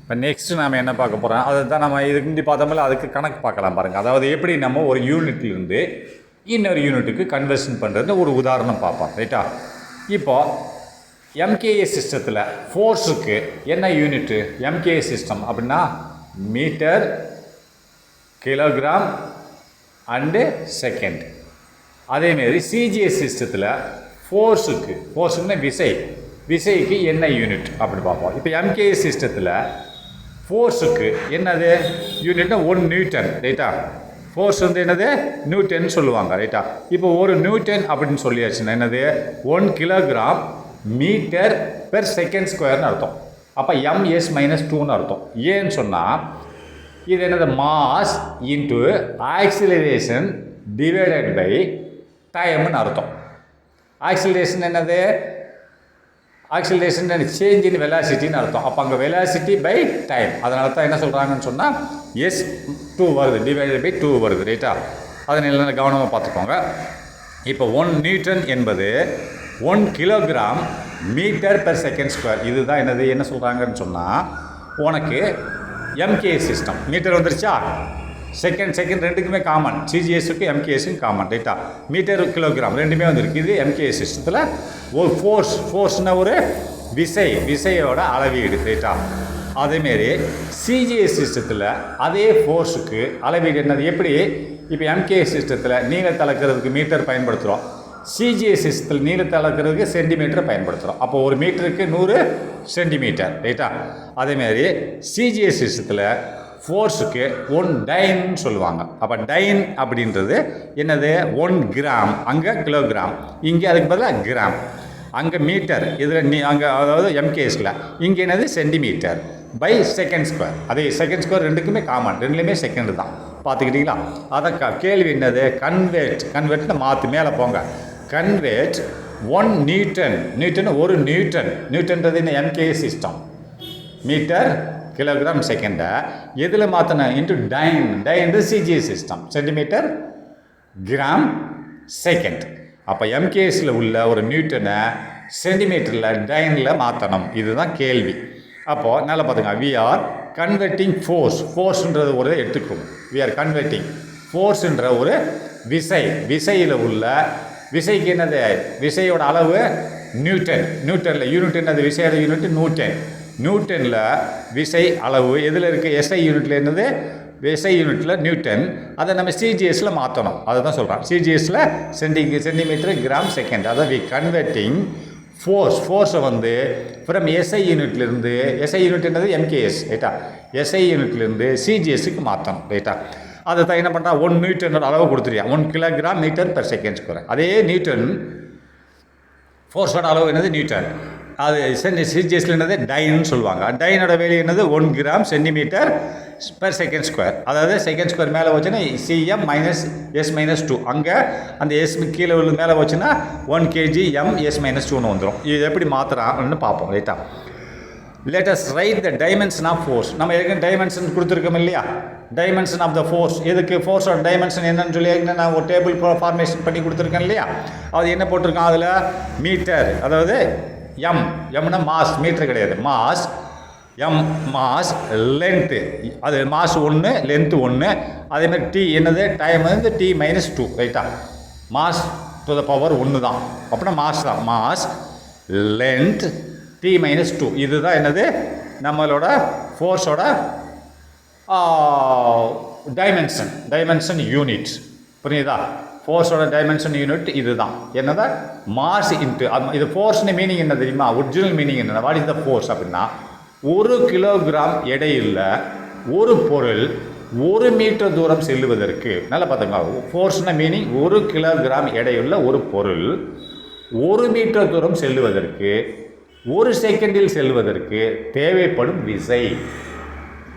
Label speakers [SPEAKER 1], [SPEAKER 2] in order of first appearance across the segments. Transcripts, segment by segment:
[SPEAKER 1] இப்போ நெக்ஸ்ட்டு நாம் என்ன பார்க்க போகிறோம் அதை தான் நம்ம இதுக்கு முந்தி பார்த்தோம்ல அதுக்கு கணக்கு பார்க்கலாம் பாருங்கள். அதாவது எப்படி நம்ம ஒரு யூனிட்லேருந்து இன்னொரு யூனிட்டுக்கு கன்வர்ஷன் பண்ணுறது ஒரு உதாரணம் பார்ப்போம். ரைட்டா? இப்போது எம்கேஏ சிஸ்டத்தில் ஃபோர்ஸுக்கு என்ன யூனிட்டு? எம்கேஏ சிஸ்டம் அப்படின்னா மீட்டர், கிலோகிராம் அண்டு செகண்ட். அதேமாரி சிஜிஎஸ் சிஸ்டத்தில் ஃபோர்ஸுக்குன்னா விசைக்கு என்ன யூனிட் அப்படி பார்ப்போம். இப்போ எம்கேஏ சிஸ்டத்தில் ஃபோர்ஸுக்கு என்னது யூனிட்னா 1 நியூட்டன். ரைட்டா? ஃபோர்ஸ் வந்து என்னது நியூட்டன் சொல்லுவாங்க. ரைட்டா? இப்போ ஒரு நியூட்டன் அப்படின்னு சொல்லியாச்சுன்னா என்னது 1 கிலோகிராம் மீட்டர் பெர் செகண்ட் ஸ்கொயர்னு அர்த்தம். அப்போ ms-2ன்னு அர்த்தம். ஏன்னு சொன்னால் இது என்னது mass into acceleration divided by டைம்னு அர்த்தம். ஆக்சிலரேஷன் என்னது? ஆக்சிலரேஷன் சேஞ்ச் இன் வெலாசிட்டின்னு அர்த்தம். அப்போ அங்கே வெலாசிட்டி பை டைம். அதனால தான் என்ன சொல்கிறாங்கன்னு சொன்னால் s2 வருது, டிவைடட் பை 2 வருது. ரைட்டா? அதை நல்லா கவனமாக பார்த்துக்கோங்க. இப்போ 1 நியூட்டன் என்பது 1 kilogram metre per second square. இதுதான் என்னது என்ன சொல்கிறாங்கன்னு சொன்னால் உனக்கு எம்கே சிஸ்டம் மீட்டர் வந்துருச்சா? செகண்ட் ரெண்டுக்குமே காமன். சிஜிஎஸுக்கு எம்கேஎஸுக்கும் காமன். ரைட்டா? மீட்டர் கிலோகிராம் ரெண்டுமே வந்துருக்கு. இது எம்கே சிஸ்டத்தில் ஒரு ஃபோர்ஸ்னால் ஒரு விசையோட அளவீடு. ரைட்டா? அதேமாரி சிஜிஎஸ் சிஸ்டத்தில் அதே ஃபோர்ஸுக்கு அளவீடு என்னது? எப்படி? இப்போ எம்கே சிஸ்டத்தில் நீளத்தை அளக்கிறதுக்கு மீட்டர் பயன்படுத்துகிறோம். சிஜிஎஸ் சிஸ்டத்தில் நீளத்தை அளக்கிறதுக்கு சென்டிமீட்டர் பயன்படுத்துகிறோம். அப்போ ஒரு மீட்டருக்கு 100 சென்டிமீட்டர். ரைட்டா? அதேமாரி சிஜிஎஸ் சிஸ்டத்தில் ஃபோர்ஸுக்கு 1 டைன்னு சொல்லுவாங்க. அப்போ டைன் அப்படின்றது என்னது? 1 கிராம். அங்கே கிலோகிராம், இங்கே அதுக்கு பதிலாக கிராம். அங்கே மீட்டர், இதில் அங்கே அதாவது எம்கேஎஸில் இங்கே என்னது சென்டிமீட்டர் பை செகண்ட் ஸ்கொயர். அதே செகண்ட் ஸ்கொயர் ரெண்டுக்குமே காமன், ரெண்டுலேயுமே செகண்ட் தான். பார்த்துக்கிட்டிங்களா? அதை கேள்வி என்னது? கன்வெர்ட்னு மாற்று மேலே போங்க. கன்வெர்ட் 1 நியூட்டன் ஒரு நியூட்டன்றது என்ன? எம்கே சிஸ்டம் மீட்டர் கிலோகிராம் செகண்டை எதில் மாற்றின? Into dyne CGS system centimetre gram second. அப்போ எம்கேஎஸில் உள்ள ஒரு நியூட்டனை சென்டிமீட்டரில் டைனில் மாற்றணும். இதுதான் கேள்வி. அப்போது நல்லா பார்த்துங்க. வி ஆர் கன்வெர்ட்டிங் ஃபோர்ஸ்ன்றது ஒரு எடுத்துக்கணும். வி ஆர் கன்வெர்ட்டிங் ஃபோர்ஸ்ன்ற ஒரு விசையில் உள்ள விசைக்கு என்னது? விசையோட அளவு நியூட்டனில் யூனிட் என்னது? விசையோட யூனிட் நியூட்டனில் விசை அளவு எதில் இருக்குது? எஸ்ஐ யூனிட்டில் என்னது? விசை யூனிட்டில் நியூட்டன். அதை நம்ம சிஜிஎஸில் மாற்றணும். அதை தான் சொல்கிறோம். சிஜிஎஸில் சென்டிமீட்டர் கிராம் செகண்ட். அதான் வி கன்வெர்ட்டிங் ஃபோர்ஸை வந்து ஃப்ரம் எஸ்ஐ யூனிட்லேருந்து எஸ்ஐ யூனிட் என்னது? எம்கேஎஸ். ரைட்டா? எஸ்ஐ யூனிட்லேருந்து சிஜிஎஸ்க்கு மாற்றணும். ரைட்டா? அதை தான் என்ன பண்ணுறா? 1 நியூட்டனோட அளவு கொடுத்துருயா. 1 kilogram metre per second square. அதே நியூட்டன் ஃபோர்ஸோட அளவு என்னது? நியூட்டன். அது சிஜிஎஸ்ல என்னது? டைன்னு சொல்லுவாங்க. டைனோட வேல்யூ என்னது? 1 gram centimetre per second square. அதாவது செகண்ட் ஸ்கொயர் மேலே வச்சுன்னா cm-s-2. அங்கே அந்த எஸ் கீழே உள்ள மேலே வச்சுன்னா 1 kg m-s-2ன்னு வந்துடும். இது எப்படி மாற்றுறான்னு பார்ப்போம். ரைட்டா? let us write the dimension of force. நம்ம ஏற்கனவே டைமென்ஷன் கொடுத்துருக்கோம் இல்லையா? Dimension of the force. எதுக்கு? ஃபோர்ஸோட டைமென்ஷன் என்னன்னு சொல்லி நான் ஒரு டேபிள் ஃபார்மேஷன் பண்ணி கொடுத்துருக்கேன் இல்லையா? அது என்ன போட்டிருக்கான் அதில்? மீட்டர், அதாவது எம்னா மாஸ், மீட்டர் கிடையாது, மாஸ். மாஸ், லென்த்து, அது மாஸ் 1, லென்த்து 1. அதேமாதிரி டி என்னது? டைம் வந்து t-2. ரைட்டா? மாஸ் டு த பவர் 1 தான். அப்படின்னா மாஸ் தான். Mass, length, t-2. இதுதான் என்னது? நம்மளோட ஃபோர்ஸோட டைமென்ஷன் யூனிட். புரியுதா? ஃபோர்ஸோட டைமென்ஷன் யூனிட் இதுதான். என்னதான்? மாஸ் இன்ட்டு இது ஃபோர்ஸ்னு மீனிங் என்ன தெரியுமா? ஒரிஜினல் மீனிங் என்ன? வாட் இஸ் த ஃபோர்ஸ் அப்படின்னா 1 கிலோகிராம் எடையுள்ள ஒரு பொருள் 1 மீட்டர் தூரம் செல்லுவதற்கு, நல்லா பார்த்துங்க, ஃபோர்ஸ்ன மீனிங் 1 கிலோகிராம் எடையுள்ள ஒரு பொருள் 1 மீட்டர் தூரம் செல்லுவதற்கு 1 செகண்டில் செல்வதற்கு தேவைப்படும் விசை.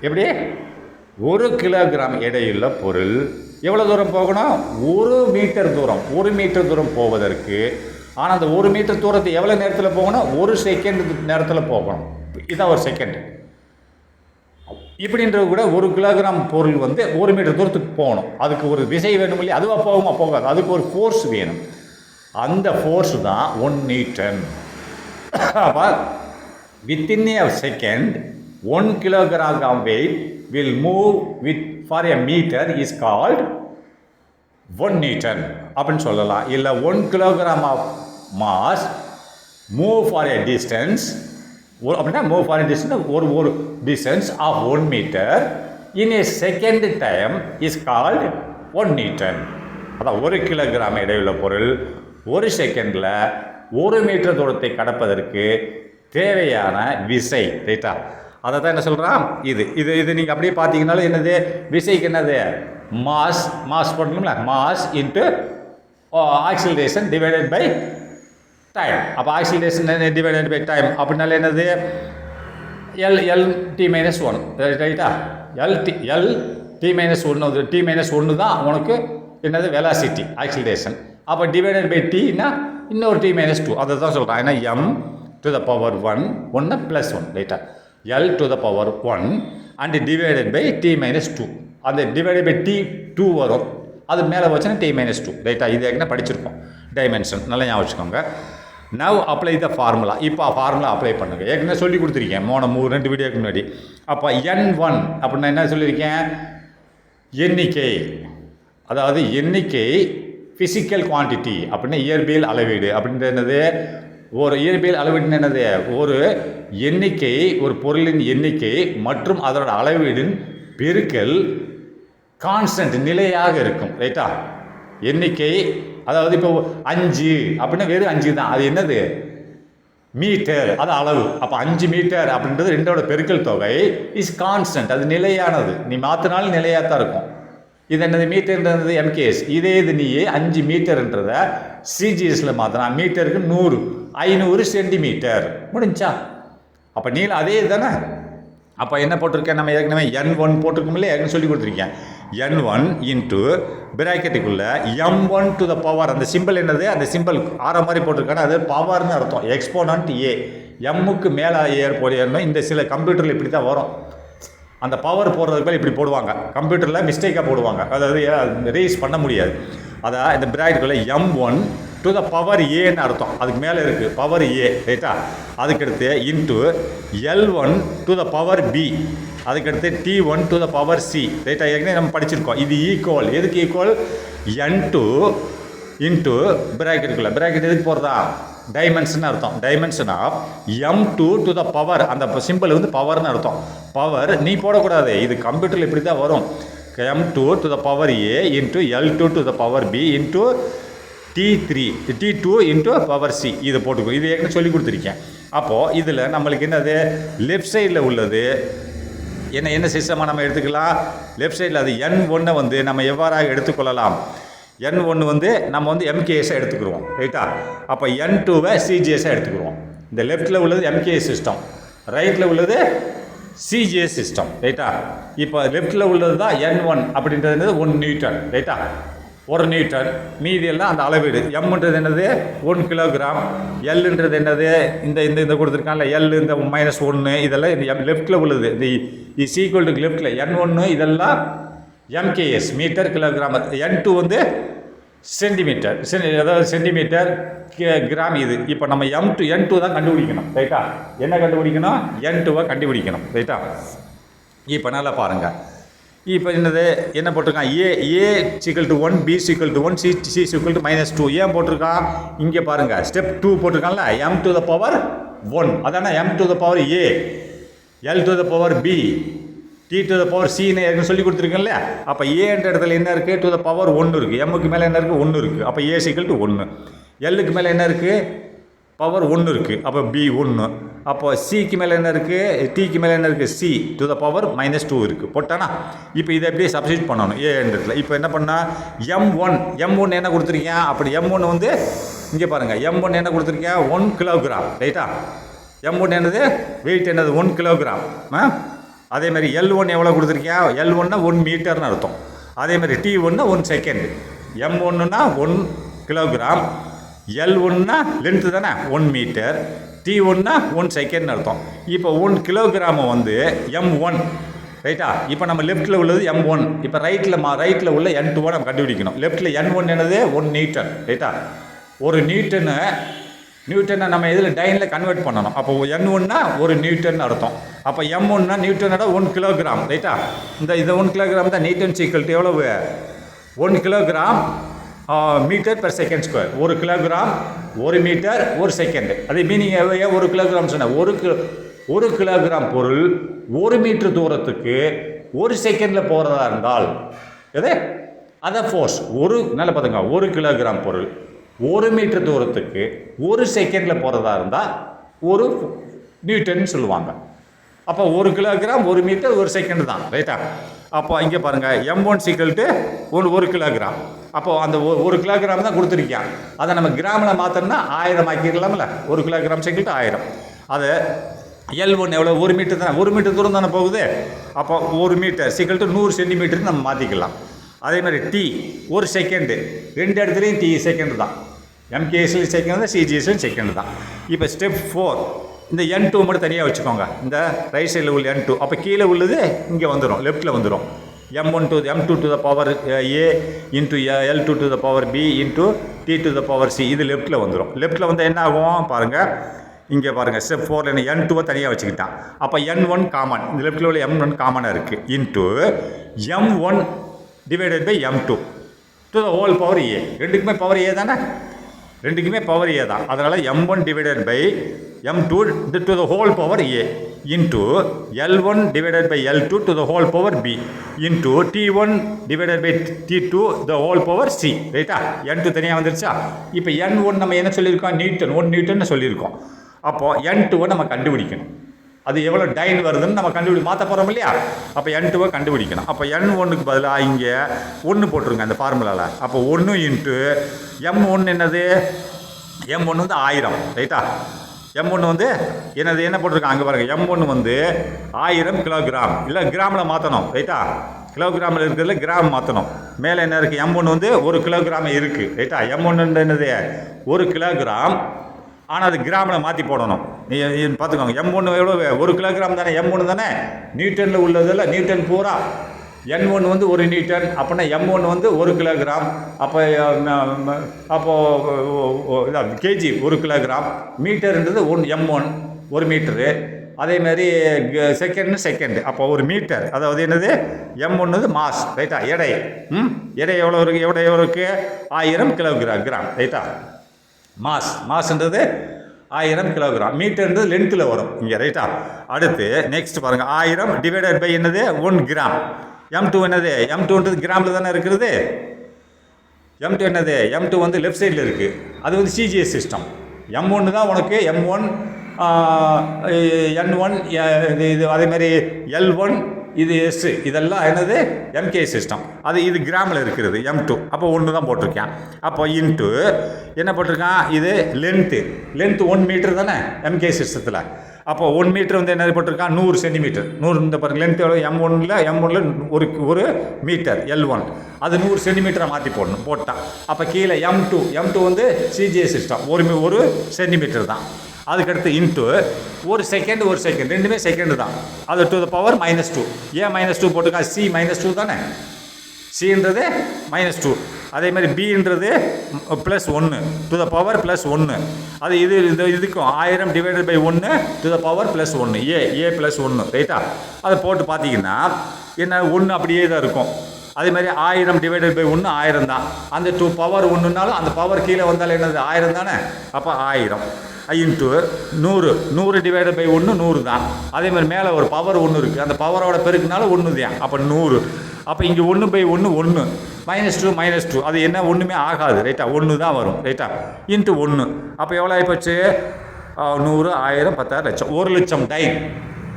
[SPEAKER 1] எப்படி? 1 கிலோகிராம் எடையுள்ள பொருள் எவ்வளோ தூரம் போகணும்? 1 மீட்டர் தூரம் போவதற்கு. ஆனால் அந்த 1 மீட்டர் தூரத்தை எவ்வளோ நேரத்தில் போகணும்? 1 செகண்ட் நேரத்தில் போகணும். இதுதான் ஒரு செகண்ட். இப்படின்றது கூட 1 கிலோகிராம் பொருள் வந்து 1 மீட்டர் தூரத்துக்கு போகணும். அதுக்கு ஒரு விசை வேணும் இல்லையா? அதுவாக போகுமா? போகாது. அதுக்கு ஒரு ஃபோர்ஸ் வேணும். அந்த ஃபோர்ஸ் தான் 1 நியூட்டன். அப்போ within a second 1 kilogram of weight will move with for a meter is called 1 Newton அப்படின்னு சொல்லலாம். இல்லை 1 kilogram of mass move for a distance அப்படின்னா move for a distance ஒரு distance of 1 meter in a second time is called 1 Newton. அதான் 1 kilogram எடையுள்ள பொருள் ஒரு செகண்டில் 1 மீட்டர் தூரத்தை கடப்பதற்கு தேவையான விசை. ரைட்டா? அதை தான் என்ன சொல்கிறான், இது நீங்கள் அப்படியே பார்த்தீங்கன்னாலும் என்னது விசைக்கு என்னது மாஸ் போடணும்ல, mass into acceleration divided by time. அப்போ ஆக்சிலரேஷன் டிவைடட் பை டைம் அப்படின்னால என்னது L-T-1 ரைட்டா? L-T-1 T-1 தான் உனக்கு என்னது வெலாசிட்டி ஆக்சிலரேஷன். அப்போ டிவைடட் பை Tனா இன்னொரு T-2 அதை தான் சொல்கிறான். ஏன்னா M to the power 1 plus 1 ரைட்டா? L to the power 1 and divided by T-2 அந்த டிவைடட் பை T2 வரும், அது மேலே வச்சுன்னா T-2 ரைட்டா? இது ஏற்கனவே படிச்சிருக்கோம் டைமென்ஷன், நல்லா ஞாபகம் வச்சுக்கோங்க. Now apply the formula. இப்போ ஃபார்முலா அப்ளை பண்ணுங்க. ஏற்கனவே சொல்லி கொடுத்துருக்கேன் 2 வீடியோக்கு முன்னாடி. அப்போ N1 அப்படின்னா என்ன சொல்லியிருக்கேன், எண்ணிக்கை, அதாவது எண்ணிக்கை ஃபிசிக்கல் குவான்டிட்டி அப்படின்னா இயற்பியல் அளவீடு அப்படின்றது என்னது, ஒரு இயற்பியல் அளவீடுன்னு என்னது, ஒரு எண்ணிக்கை, ஒரு பொருளின் எண்ணிக்கை மற்றும் அதோட அளவீடின் பெருக்கல் கான்ஸ்டன்ட் நிலையாக இருக்கும். ரைட்டா? எண்ணிக்கை அதாவது இப்போ 5 அப்படின்னா வெறும் 5 தான், அது என்னது மீட்டர், அது அளவு. அப்போ 5 மீட்டர் அப்படின்றது ரெண்டோட பெருக்கல் தொகை இஸ் கான்ஸ்டன்ட், அது நிலையானது, நீ மாற்றினாலும் நிலையாக தான் இருக்கும். இது என்னது மீட்டர்ன்றது MKS. இதே இது நீ 5 மீட்டர்ன்றத CGSல மாற்றினா மீட்டருக்கு 100 500 சென்டிமீட்டர் முடிஞ்சா. அப்போ நீளம் அதே தானே. அப்போ என்ன போட்டிருக்கேன், நம்ம ஏற்கனவே N1 போட்டிருக்கோம் இல்லையா, ஏற்கனவே சொல்லி கொடுத்துருக்கேன். N1 இன்ட்டு பிராக்கெட்டுக்குள்ள M1 டு த பவர், அந்த சிம்பிள் என்னது, அந்த சிம்பிள் ஆற மாதிரி போட்டிருக்காங்க, அது பவர்னு அர்த்தம். எக்ஸ்போனன்ட் A, எம்முக்கு மேலே ஏறணும். இந்த சில கம்ப்யூட்டரில் இப்படி தான் வரும், அந்த பவர் போடுறதுக்கு மேலே இப்படி போடுவாங்க, கம்ப்யூட்டரில் மிஸ்டேக்காக போடுவாங்க, அதாவது ரேஸ் பண்ண முடியாது. அதான் இந்த பிராக்கெட்டுக்குள்ள M1 டு த பவர் ஏன்னு அர்த்தம், அதுக்கு மேலே இருக்குது பவர் ஏ ரைட்டா? அதுக்கடுத்து into L1 to the power B, அதுக்கடுத்து T1 to the power C ரைட்டா? ஏற்கனவே நம்ம படிச்சிருக்கோம். இது ஈக்குவல், எதுக்கு ஈக்குவல், N2 இன்ட்டு பிராக்கெட்டுக்குள்ள, பிராக்கெட் எதுக்கு போகிறதா, டைமென்ஷன் அர்த்தம். Dimension of M2 to the power, அந்த சிம்பிள் வந்து பவர்னு அர்த்தம். பவர் நீ போடக்கூடாது, இது கம்ப்யூட்டரில் இப்படி தான் வரும். M2 to the power A into L2 to the power B into T2 into power C, இது போட்டுக்கோ. இது ஏற்கனவே சொல்லி கொடுத்துருக்கேன். அப்போது இதில் நம்மளுக்கு என்னது, லெஃப்ட் சைடில் உள்ளது என்ன சிஸ்டமாக நம்ம எடுத்துக்கலாம், லெஃப்ட் சைடில் அது N1 வந்து நம்ம எவ்வாறாக எடுத்துக்கொள்ளலாம், N1 வந்து நம்ம வந்து MKS எடுத்துக்கிடுவோம் ரைட்டா? அப்போ N2வை CGS எடுத்துக்கிடுவோம். இந்த லெஃப்ட்டில் உள்ளது MKS சிஸ்டம், ரைட்டில் உள்ளது CGS சிஸ்டம் ரைட்டா? இப்போ லெஃப்ட்டில் உள்ளது தான் N1 அப்படின்றது 1 நியூட்டன் ரைட்டா? 1 நியூட்டன், மீதி எல்லாம் அந்த அளவீடு. எம்ன்றது என்னது 1 கிலோகிராம், எல்ன்றது என்னது இந்த கொடுத்துருக்காங்கல்ல, எல் இந்த -1 இதெல்லாம் இந்த லெஃப்ட்டில் உள்ளது. இந்த இஸ் ஈக்குவல் டு லெஃப்ட்டில் N1 இதெல்லாம் MKS மீட்டர் கிலோகிராம், N2 வந்து சென்டிமீட்டர், அதாவது சென்டிமீட்டர் கிராம். இது இப்போ நம்ம N2 தான் கண்டுபிடிக்கணும் ரைட்டா? என்ன கண்டுபிடிக்கணும், N2வை கண்டுபிடிக்கணும் ரைட்டா? இப்போ நல்லா பாருங்கள். இப்போ என்ன போட்டிருக்கான், A = 1, B = 1, C = -2. ஏன் போட்டிருக்கான், இங்கே பாருங்கள் step 2 போட்டிருக்கான்ல, M to the power 1 அதான M to the power A, L to the power B, T to the power Cன்னு எனக்கு சொல்லி கொடுத்துருக்கேன்ல. அப்போ ஏன்ற இடத்துல என்ன இருக்குது, to the power 1 இருக்குது, எம்முக்கு மேலே என்ன இருக்குது 1 இருக்குது, அப்போ A = 1. எல்லுக்கு மேலே என்ன இருக்குது, பவர் 1 இருக்குது, அப்போ B 1. அப்போ சிக்கு மேலே என்ன இருக்குது, டிக்கு மேலே என்ன இருக்குது, C to the power -2 இருக்குது போட்டானா. இப்போ இதை எப்படியே சப்ஸ்டியூட் பண்ணணும் ஏன்றதுல. இப்போ என்ன பண்ணால் M1 என்ன கொடுத்துருக்கேன், அப்படி M1 வந்து இங்கே பாருங்கள், M1 என்ன கொடுத்துருக்கேன் 1 கிலோகிராம் ரைட்டா? M1 என்னது வெயிட் என்னது 1 கிலோகிராம். அதேமாதிரி L1 எவ்வளோ கொடுத்துருக்கேன், L1னா 1 மீட்டர்னு அர்த்தம். அதேமாதிரி T1னா 1 செகண்ட். M1னா 1 கிலோகிராம், L1னா லென்த்து தானே 1 மீட்டர், T1னா 1 செகண்ட்னு அர்த்தம். இப்போ 1 கிலோகிராமை வந்து M1 ரைட்டா? இப்போ நம்ம லெஃப்ட்டில் உள்ளது M1, இப்போ ரைட்டில் உள்ள N2 நம்ம கண்டுபிடிக்கணும். லெஃப்ட்டில் N1 என்னது 1 நியூட்டன் ரைட்டா? 1 நியூட்டனு நியூட்டனை நம்ம இதில் டைனில் கன்வெர்ட் பண்ணணும். அப்போ N1னா ஒரு நியூட்டன் அர்த்தம். அப்போ M1னா நியூட்டனோட 1 கிலோகிராம் ரைட்டா. இந்த 1 கிலோகிராம் தான் நியூட்டன் சீக்கிரம் எவ்வளவு 1 kilogram metre per second square. 1 kilogram 1 metre 1 second. அது மீனிங் ஏன் 1 கிலோகிராம் சொன்ன 1 கிலோகிராம் பொருள் 1 மீட்டர் தூரத்துக்கு 1 செகண்டில் போகிறதா இருந்தால் எது அதை ஃபோர்ஸ் நல்லா பார்த்துங்க 1 கிலோகிராம் பொருள் 1 மீட்டர் தூரத்துக்கு 1 செகண்டில் போகிறதா இருந்தால் 1 நியூட்டன் சொல்லுவாங்க. அப்போ 1 கிலோகிராம் 1 மீட்டர் 1 செகண்ட் தான் ரைட்டா. அப்போ இங்கே பாருங்கள் M1 = 1 கிலோகிராம். அப்போது அந்த 1 கிலோகிராம் தான் கொடுத்துருக்கான். அதை நம்ம கிராமில் மாற்றோம்னா 1000 ஆக்கிடலாம்ல. 1 கிலோகிராம் = 1000. அது L1 எவ்வளோ 1 மீட்டர் தானே 1 மீட்டர் தூரம் தானே போகுது. அப்போ 1 மீட்டர் = 100 சென்டிமீட்டர் நம்ம மாற்றிக்கலாம். அதே மாதிரி T 1 செகண்டு 2 இடத்துலையும் T செகண்ட் தான். MKSலையும் செகண்ட் தான் CGSலையும் செகண்ட் தான். இப்போ ஸ்டெப் 4 இந்த N2 மட்டும் தனியாக வச்சுக்கோங்க. இந்த ரைட் சைடில் உள்ள N2 அப்போ கீழே உள்ளது இங்கே வந்துடும் லெஃப்ட்டில் வந்துடும். M2 to the power A into L2 to the power B into T to the power C இது லெஃப்ட்டில் வந்துடும். லெஃப்ட்டில் வந்து என்ன ஆகும் பாருங்கள். இங்கே பாருங்கள் ஸ்டெப் 4 N2 தனியாக வச்சுக்கிட்டான். அப்போ N1 காமன் இந்த லெஃப்ட்டில் உள்ள M1 காமனாக இருக்குது into M1 divided by M2 to the whole power A. ரெண்டுக்குமே பவர் A தானே ரெண்டுக்குமே பவர் A தான். அதனால் M1 divided by M2 to the whole power A into L1 divided by L2 to the whole power B into T1 divided by T2 the whole power C ரைட்டா. N2 தனியாக வந்துருச்சா. இப்போ N1 நம்ம என்ன சொல்லியிருக்கோம் Newton 1 Newton சொல்லியிருக்கோம். அப்போது N2 நம்ம கண்டுபிடிக்கணும். அது எவ்வளோ டைன் வருதுன்னு நம்ம மாற்ற போகிறோம் இல்லையா. அப்போ N2 கண்டுபிடிக்கணும். அப்போ N1க்கு பதிலாக இங்கே 1 போட்டுருங்க அந்த ஃபார்முலாவில். அப்போ 1 இன்ட்டு M1 என்னது M1 வந்து 1000 ரைட்டா. M1 வந்து என்ன போட்டிருக்காங்க அங்கே பாருங்கள். M1 வந்து 1000 கிலோகிராம் இல்லை கிராமில் மாற்றணும் ரைட்டா. கிலோகிராமில் இருக்கிறதுல கிராம் மாற்றணும். மேலே என்ன இருக்குது M1 வந்து 1 கிலோகிராம் இருக்குது ரைட்டா. M1 என்னது 1 கிலோகிராம் ஆனால் அது கிராமில் மாற்றி போடணும். பார்த்துக்கோங்க M1 எவ்வளோ 1 கிலோகிராம் தானே M1 தானே நியூட்டனில் உள்ளதில் நியூட்டன் பூரா N1 வந்து 1 நியூட்டன் அப்படின்னா M1 வந்து 1 கிலோகிராம். அப்போது இதான் கேஜி 1 கிலோகிராம். மீட்டர்ன்றது M1 1 metre. அதேமாதிரி செகண்டு அப்போ 1 மீட்டர் அதாவது என்னது M1 வந்து மாஸ் ரைட்டா. எடை எவ்வளோ இருக்குது எவ்வளோ இருக்குது 1000 கிலோகிராம் ரைட்டா. மாஸ்ன்றது 1000 கிலோகிராம். மீட்டர்ன்றது லென்த்தில் வரும் இங்கே ரைட்டா. அடுத்து நெக்ஸ்ட் பாருங்கள் 1000 டிவைடட் பை என்னது 1 கிராம். M2 என்னது M2ன்றது கிராமில் தானே இருக்கிறது. M2 என்னது M2 வந்து லெஃப்ட் சைடில் இருக்குது. அது வந்து CGS சிஸ்டம். M1 தான் உனக்கு M1 N1 இது அதேமாதிரி L1 இது S இதெல்லாம் என்னது MK சிஸ்டம். இது கிராமில் இருக்கிறது M2. அப்போ 1 தான் போட்டிருக்கேன். அப்போ இன்ட்டு என்ன போட்டிருக்கான் இது லென்த்து 1 மீட்டர் தானே MK சிஸ்டத்தில். அப்போ 1 மீட்டர் வந்து என்ன போட்டிருக்கான் 100 சென்டிமீட்டர். 100 இந்த பாருங்கள் லென்த் எவ்வளோ M1ல் ஒரு மீட்டர் L1 அது 100 சென்டிமீட்டரை மாற்றி போட்டான். அப்போ கீழே M2 வந்து CGS சிஸ்டம் ஒரு சென்டிமீட்டர் தான். அதுக்கடுத்து இன்ட்டு 1 செகண்ட் ரெண்டுமே செகண்டு தான். அது டு த பவர் -2 ஏன் -2 போட்டுக்கா C -2 தானே. Cன்றது -2 அதே மாதிரி Bன்றது +1 டு த பவர் +1. அது இதுக்கும் 1000 divided by 1 to the power +1 A +1 ரைட்டா. அதை போட்டு பார்த்தீங்கன்னா என்ன 1 அப்படியே தான் இருக்கும். அதே மாதிரி 1000 டிவைடட் பை 1 1000 தான். அந்த 2 பவர் 1னாலும் அந்த பவர் கீழே வந்தாலும் என்னது 1000 தானே. அப்போ 1000 இன்ட்டு 100 டிவைடட் பை 1 100 தான். அதே மாதிரி மேலே ஒரு பவர் 1 இருக்குது. அந்த பவரோட பெருக்குனால 1 தான். அப்போ 100. அப்போ இங்கே 1/1 1 -2 அது என்ன ஒன்றுமே ஆகாது ரைட்டா. 1 தான் வரும் ரைட்டா. இன்ட்டு 1 அப்போ எவ்வளோ ஆகிப்போச்சு 100 1000 10,000 லட்சம் 1 லட்சம் டைன்.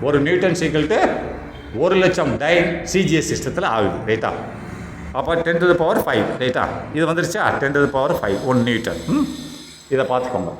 [SPEAKER 1] ஒரு நியூட்டன் = 1 லட்சம் டைன் CGS சிஸ்டத்தில் ஆகுது ரைட்டா. அப்போ 10⁵ ரைட்டா. இது வந்துருச்சா 10⁵ 1 நியூட்டன். இதை பார்த்துக்கோங்க.